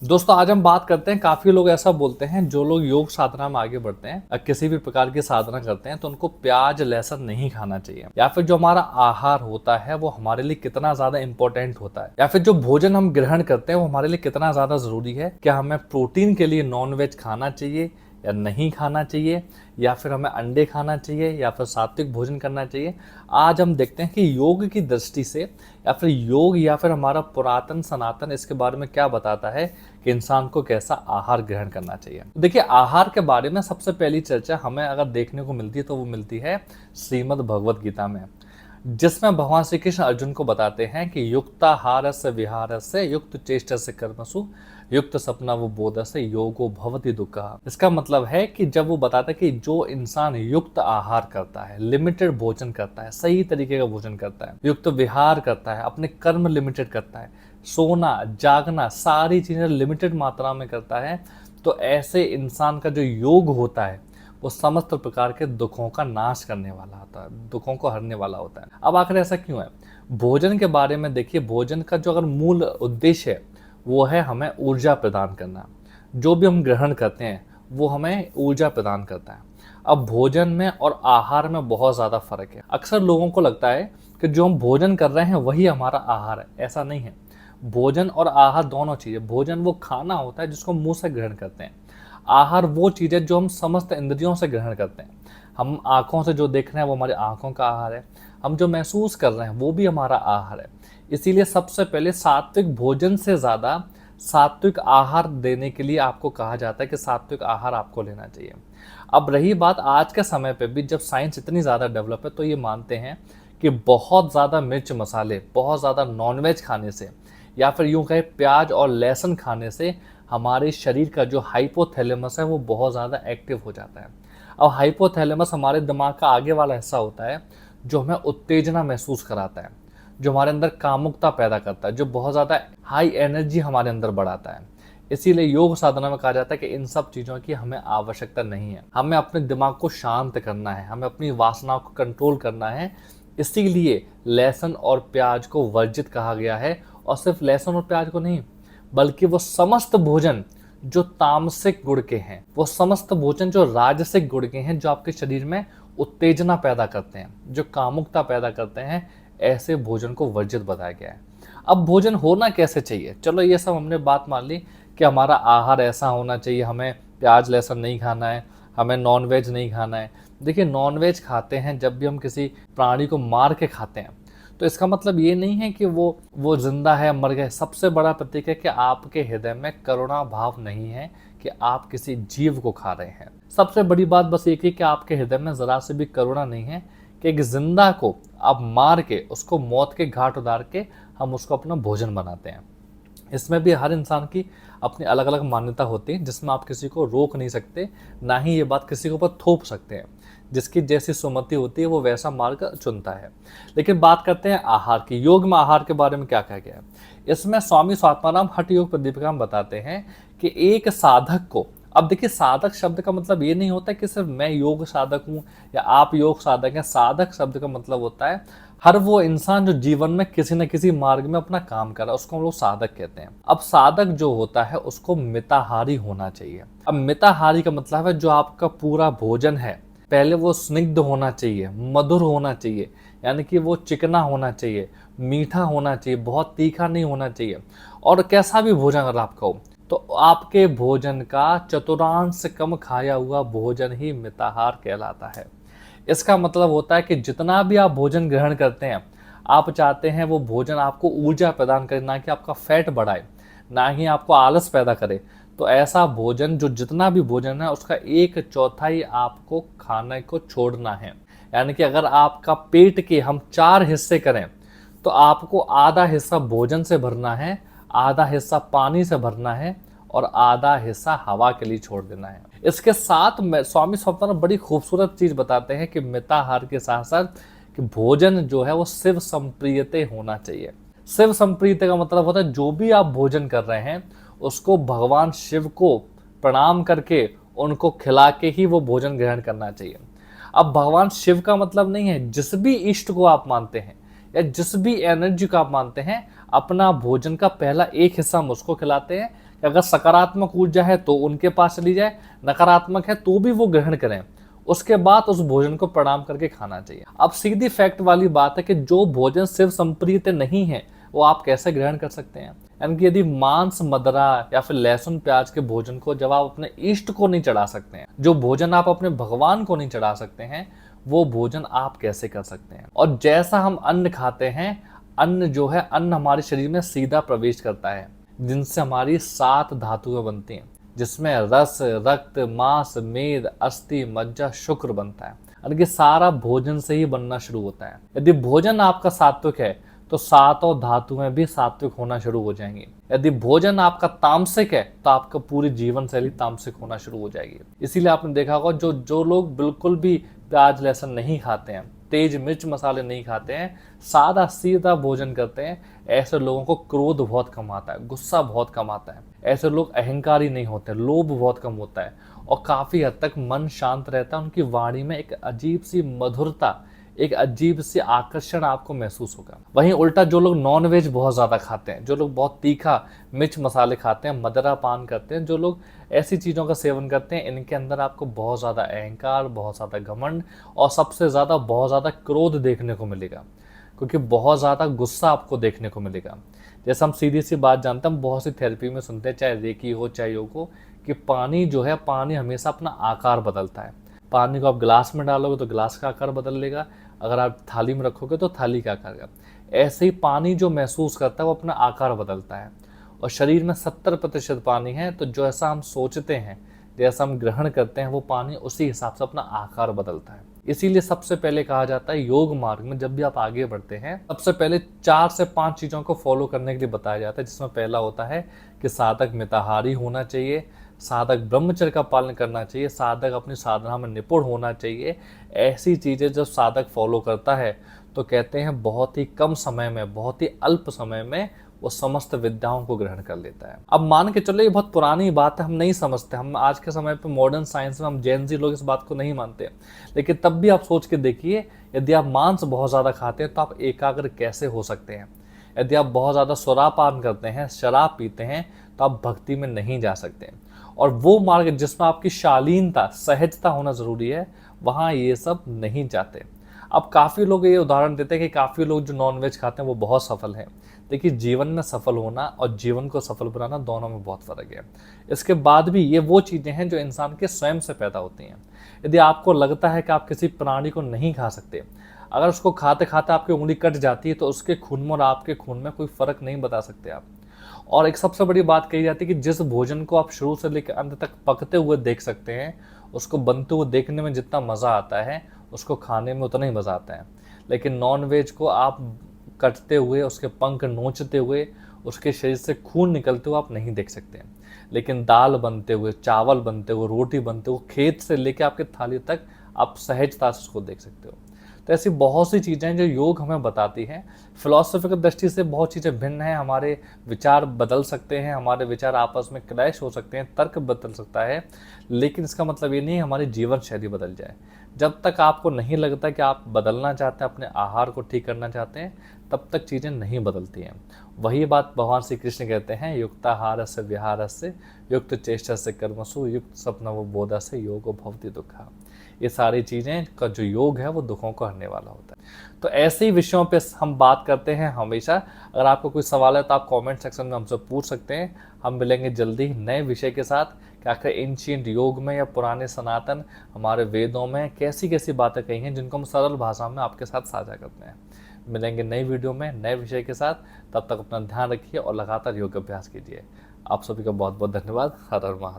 दोस्तों आज हम बात करते हैं। काफी लोग ऐसा बोलते हैं, जो लोग योग साधना में आगे बढ़ते हैं, किसी भी प्रकार की साधना करते हैं, तो उनको प्याज लहसुन नहीं खाना चाहिए, या फिर जो हमारा आहार होता है वो हमारे लिए कितना ज्यादा इंपॉर्टेंट होता है, या फिर जो भोजन हम ग्रहण करते हैं वो हमारे लिए कितना ज्यादा जरूरी है। क्या हमें प्रोटीन के लिए नॉन वेज खाना चाहिए या नहीं खाना चाहिए, या फिर हमें अंडे खाना चाहिए, या फिर सात्विक भोजन करना चाहिए। आज हम देखते हैं कि योग की दृष्टि से, या फिर योग या फिर हमारा पुरातन सनातन इसके बारे में क्या बताता है कि इंसान को कैसा आहार ग्रहण करना चाहिए। देखिए, आहार के बारे में सबसे पहली चर्चा हमें अगर देखने को मिलती है तो वो मिलती है श्रीमद् भगवत गीता में, जिसमें भगवान श्री कृष्ण अर्जुन को बताते हैं कि युक्ताहारस्य विहारस्य युक्त चेष्टस्य कर्मसु युक्त सपना वो बोधस्य योगो भवति दुःखः। इसका मतलब है कि जब वो बताता है कि जो इंसान युक्त आहार करता है, लिमिटेड भोजन करता है, सही तरीके का भोजन करता है, युक्त विहार करता है, अपने कर्म लिमिटेड करता है, सोना जागना सारी चीजें लिमिटेड मात्रा में करता है, तो ऐसे इंसान का जो योग होता है वो समस्त प्रकार के दुखों का नाश करने वाला होता है, दुखों को हरने वाला होता है। अब आखिर ऐसा क्यों है? भोजन के बारे में देखिए, भोजन का जो अगर मूल उद्देश्य है वो है हमें ऊर्जा प्रदान करना। जो भी हम ग्रहण करते हैं वो हमें ऊर्जा प्रदान करता है। अब भोजन में और आहार में बहुत ज़्यादा फर्क है। अक्सर लोगों को लगता है कि जो हम भोजन कर रहे हैं वही हमारा आहार है। ऐसा नहीं है। भोजन और आहार दोनों चीज़ें। भोजन वो खाना होता है जिसको मुंह से ग्रहण करते हैं। आहार वो चीज़ है जो हम समस्त इंद्रियों से ग्रहण करते हैं। हम आँखों से जो देख रहे हैं वो हमारी आँखों का आहार है। हम जो महसूस कर रहे हैं वो भी हमारा आहार है। इसीलिए सबसे पहले सात्विक भोजन से ज़्यादा सात्विक आहार देने के लिए आपको कहा जाता है कि सात्विक आहार आपको लेना चाहिए। अब रही बात आज के समय पे भी, जब साइंस इतनी ज़्यादा डेवलप है, तो ये मानते हैं कि बहुत ज़्यादा मिर्च मसाले, बहुत ज़्यादा नॉनवेज खाने से, या फिर यूँ कहें प्याज और लहसुन खाने से हमारे शरीर का जो हाइपोथैलेमस है वो बहुत ज़्यादा एक्टिव हो जाता है। अब हाइपोथैलेमस हमारे दिमाग का आगे वाला हिस्सा होता है जो हमें उत्तेजना महसूस कराता है, जो हमारे अंदर कामुकता पैदा करता है, जो बहुत ज़्यादा हाई एनर्जी हमारे अंदर बढ़ाता है। इसीलिए योग साधना में कहा जाता है कि इन सब चीज़ों की हमें आवश्यकता नहीं है। हमें अपने दिमाग को शांत करना है, हमें अपनी वासनाओं को कंट्रोल करना है। इसीलिए लहसुन और प्याज को वर्जित कहा गया है। और सिर्फ लहसुन और प्याज को नहीं, बल्कि वो समस्त भोजन जो तामसिक गुण के हैं, वो समस्त भोजन जो राजसिक गुण के हैं, जो आपके शरीर में उत्तेजना पैदा करते हैं, जो कामुकता पैदा करते हैं, ऐसे भोजन को वर्जित बताया गया है। अब भोजन होना कैसे चाहिए? चलो ये सब हमने बात मान ली कि हमारा आहार ऐसा होना चाहिए, हमें प्याज लहसुन नहीं खाना है, हमें नॉनवेज नहीं खाना है। देखिए, नॉनवेज खाते हैं जब भी हम किसी प्राणी को मार के खाते हैं, तो इसका मतलब ये नहीं है कि वो जिंदा है, मर गए। सबसे बड़ा प्रतीक है कि आपके हृदय में करुणा भाव नहीं है कि आप किसी जीव को खा रहे हैं। सबसे बड़ी बात बस एक ही कि आपके हृदय में जरा से भी करुणा नहीं है कि एक जिंदा को आप मार के उसको मौत के घाट उतार के हम उसको अपना भोजन बनाते हैं। इसमें भी हर इंसान की अपनी अलग अलग मान्यता होती है, जिसमें आप किसी को रोक नहीं सकते, ना ही ये बात किसी के ऊपर थोप सकते हैं। जिसकी जैसी सुमति होती है वो वैसा मार्ग चुनता है। लेकिन बात करते हैं आहार की। योग में आहार के बारे में क्या कहा गया है? इसमें स्वामी स्वात्माराम हठ योग प्रदीपिका में बताते हैं कि एक साधक को, अब देखिए, साधक शब्द का मतलब ये नहीं होता कि सिर्फ मैं योग साधक हूँ या आप योग साधक हैं। साधक शब्द का मतलब होता है हर वो इंसान जो जीवन में किसी न किसी मार्ग में अपना काम कर रहा है, उसको हम लोग साधक कहते हैं। अब साधक जो होता है उसको मिताहारी होना चाहिए। अब मिताहारी का मतलब है जो आपका पूरा भोजन है, पहले वो स्निग्ध होना चाहिए, मधुर होना चाहिए, यानी कि वो चिकना होना चाहिए, मीठा होना चाहिए, बहुत तीखा नहीं होना चाहिए। और कैसा भी भोजन अगर आपका हो, तो आपके भोजन का चतुर्थांश कम खाया हुआ भोजन ही मिताहार कहलाता है। इसका मतलब होता है कि जितना भी आप भोजन ग्रहण करते हैं, आप चाहते हैं वो भोजन आपको ऊर्जा प्रदान करे, ना कि आपका फैट बढ़ाए, ना ही आपको आलस पैदा करे। तो ऐसा भोजन, जो जितना भी भोजन है उसका 1/4 आपको खाने को छोड़ना है। यानी कि अगर आपका पेट के हम 4 हिस्से करें तो आपको आधा हिस्सा भोजन से भरना है, आधा हिस्सा पानी से भरना है और आधा हिस्सा हवा के लिए छोड़ देना है। इसके साथ में स्वामी स्वात्मानंद बड़ी खूबसूरत चीज बताते हैं कि मिताहार के साथ साथ कि भोजन जो है वो शिव संप्रियते होना चाहिए। शिव संप्रीति का मतलब होता है जो भी आप भोजन कर रहे हैं उसको भगवान शिव को प्रणाम करके उनको खिला के ही वो भोजन ग्रहण करना चाहिए। अब भगवान शिव का मतलब नहीं है जिस भी इष्ट को आप मानते हैं या जिस भी एनर्जी को आप मानते हैं, अपना भोजन का पहला एक हिस्सा हम उसको खिलाते हैं कि अगर सकारात्मक ऊर्जा है तो उनके पास चली जाए, नकारात्मक है तो भी वो ग्रहण करें, उसके बाद उस भोजन को प्रणाम करके खाना चाहिए। अब सीधी फैक्ट वाली बात है कि जो भोजन सिर्फ संप्रीत नहीं है वो आप कैसे ग्रहण कर सकते हैं। यानी कि यदि मांस, मदरा या फिर लहसुन प्याज के भोजन को जब आप अपने इष्ट को नहीं चढ़ा सकते हैं, जो भोजन आप अपने भगवान को नहीं चढ़ा सकते हैं, वो भोजन आप कैसे कर सकते हैं। और जैसा हम अन्न खाते हैं, अन्न जो है, अन्न हमारे शरीर में सीधा प्रवेश करता है, जिनसे हमारी 7 धातुएं बनती हैं, जिसमें रस, रक्त, मांस, मेद, अस्थि, मज्जा, शुक्र बनता है। यानी कि सारा भोजन से ही बनना शुरू होता है। यदि भोजन आपका सात्विक है तो सातों धातुएं भी सात्विक होना शुरू हो जाएंगी। यदि भोजन आपका तामसिक है तो आपका पूरी जीवन शैली तामसिक होना शुरू हो जाएगी। इसीलिए आपने देखा होगा जो लोग बिल्कुल भी प्याज लहसुन नहीं खाते हैं, तेज मिर्च मसाले नहीं खाते हैं, सादा सीधा भोजन करते हैं, ऐसे लोगों को क्रोध बहुत कम आता है, गुस्सा बहुत कम आता है। ऐसे लोग अहंकारी नहीं होते, लोभ बहुत कम होता है और काफी हद तक मन शांत रहता है। उनकी वाणी में एक अजीब सी मधुरता, एक अजीब सी आकर्षण आपको महसूस होगा। वहीं उल्टा जो लोग नॉनवेज बहुत ज्यादा खाते हैं, जो लोग बहुत तीखा मिर्च मसाले खाते हैं, मदिरा पान करते हैं, जो लोग ऐसी चीजों का सेवन करते हैं, इनके अंदर आपको बहुत ज्यादा अहंकार, बहुत ज्यादा घमंड और सबसे ज्यादा बहुत ज्यादा क्रोध देखने को मिलेगा, क्योंकि बहुत ज्यादा गुस्सा आपको देखने को मिलेगा। जैसे हम सीधी सी बात जानते हैं, हम बहुत सी थेरेपी में सुनते हैं, चाहे रेकी हो चाहे योग हो, कि पानी जो है, पानी हमेशा अपना आकार बदलता है। पानी को आप गिलास में डालोगे तो गिलास का आकार बदल लेगा, अगर आप थाली में रखोगे तो थाली का आकार का। ऐसे ही पानी जो महसूस करता है वो अपना आकार बदलता है। और शरीर में 70% पानी है, तो जो ऐसा हम सोचते हैं, जैसा हम ग्रहण करते हैं, वो पानी उसी हिसाब से अपना आकार बदलता है। इसीलिए सबसे पहले कहा जाता है, योग मार्ग में जब भी आप आगे बढ़ते हैं, सबसे पहले 4 से 5 चीज़ों को फॉलो करने के लिए बताया जाता है, जिसमें पहला होता है कि साधक मिताहारी होना चाहिए, साधक ब्रह्मचर्य का पालन करना चाहिए, साधक अपनी साधना में निपुण होना चाहिए। ऐसी चीज़ें जब साधक फॉलो करता है तो कहते हैं बहुत ही कम समय में, बहुत ही अल्प समय में वो समस्त विद्याओं को ग्रहण कर लेता है। अब मान के चलो ये बहुत पुरानी बात है, हम नहीं समझते, हम आज के समय पे मॉडर्न साइंस में हम जेन ज़ी लोग इस बात को नहीं मानते, लेकिन तब भी आप सोच के देखिए, यदि आप मांस बहुत ज़्यादा खाते हैं तो आप एकाग्र कैसे हो सकते हैं। यदि आप बहुत ज़्यादा सुरापान करते हैं, शराब पीते हैं, तो आप भक्ति में नहीं जा सकते। और वो मार्ग जिसमें आपकी शालीनता, सहजता होना ज़रूरी है, वहाँ ये सब नहीं जाते। अब काफ़ी लोग ये उदाहरण देते हैं कि काफ़ी लोग जो नॉनवेज खाते हैं वो बहुत सफल हैं। देखिए, जीवन में सफल होना और जीवन को सफल बनाना दोनों में बहुत फ़र्क है। इसके बाद भी ये वो चीज़ें हैं जो इंसान के स्वयं से पैदा होती हैं। यदि आपको लगता है कि आप किसी प्राणी को नहीं खा सकते, अगर उसको खाते खाते आपकी उंगली कट जाती है तो उसके खून में और आपके खून में कोई फ़र्क नहीं बता सकते आप। और एक सबसे बड़ी बात कही जाती है कि जिस भोजन को आप शुरू से लेकर अंत तक पकते हुए देख सकते हैं, उसको बनते हुए देखने में जितना मज़ा आता है, उसको खाने में उतना ही मज़ा आता है। लेकिन नॉन वेज को आप कटते हुए, उसके पंख नोचते हुए, उसके शरीर से खून निकलते हुए आप नहीं देख सकते। लेकिन दाल बनते हुए, चावल बनते हुए, रोटी बनते हुए, खेत से लेकर आपके थाली तक आप सहजता से उसको देख सकते हो। तो ऐसी बहुत सी चीज़ें जो योग हमें बताती हैं। फिलॉसफिकल दृष्टि से बहुत चीज़ें भिन्न हैं, हमारे विचार बदल सकते हैं, हमारे विचार आपस में क्लैश हो सकते हैं, तर्क बदल सकता है, लेकिन इसका मतलब ये नहीं हमारी जीवन शैली बदल जाए। जब तक आपको नहीं लगता कि आप बदलना चाहते हैं, अपने आहार को ठीक करना चाहते हैं, तब तक चीज़ें नहीं बदलती हैं। वही बात भगवान श्री कृष्ण कहते हैं, युक्ताहारस्य विहारस्य युक्त चेष्टस्य कर्मसु युक्त स्वप्नवो बोधस्य योगो भवति दुःखः। ये सारी चीज़ें का जो योग है वो दुखों को हरने वाला होता है। तो ऐसे ही विषयों पे हम बात करते हैं हमेशा। अगर आपको कोई सवाल है तो आप कमेंट सेक्शन में हमसे पूछ सकते हैं। हम मिलेंगे जल्दी नए विषय के साथ कि आखिर एंशिएंट योग में या पुराने सनातन हमारे वेदों में कैसी कैसी बातें कही हैं जिनको हम सरल भाषा में आपके साथ साझा करते हैं। मिलेंगे नई वीडियो में नए विषय के साथ। तब तक अपना ध्यान रखिए और लगातार योग अभ्यास कीजिए। आप सभी का बहुत बहुत धन्यवाद। हर हर महादेव।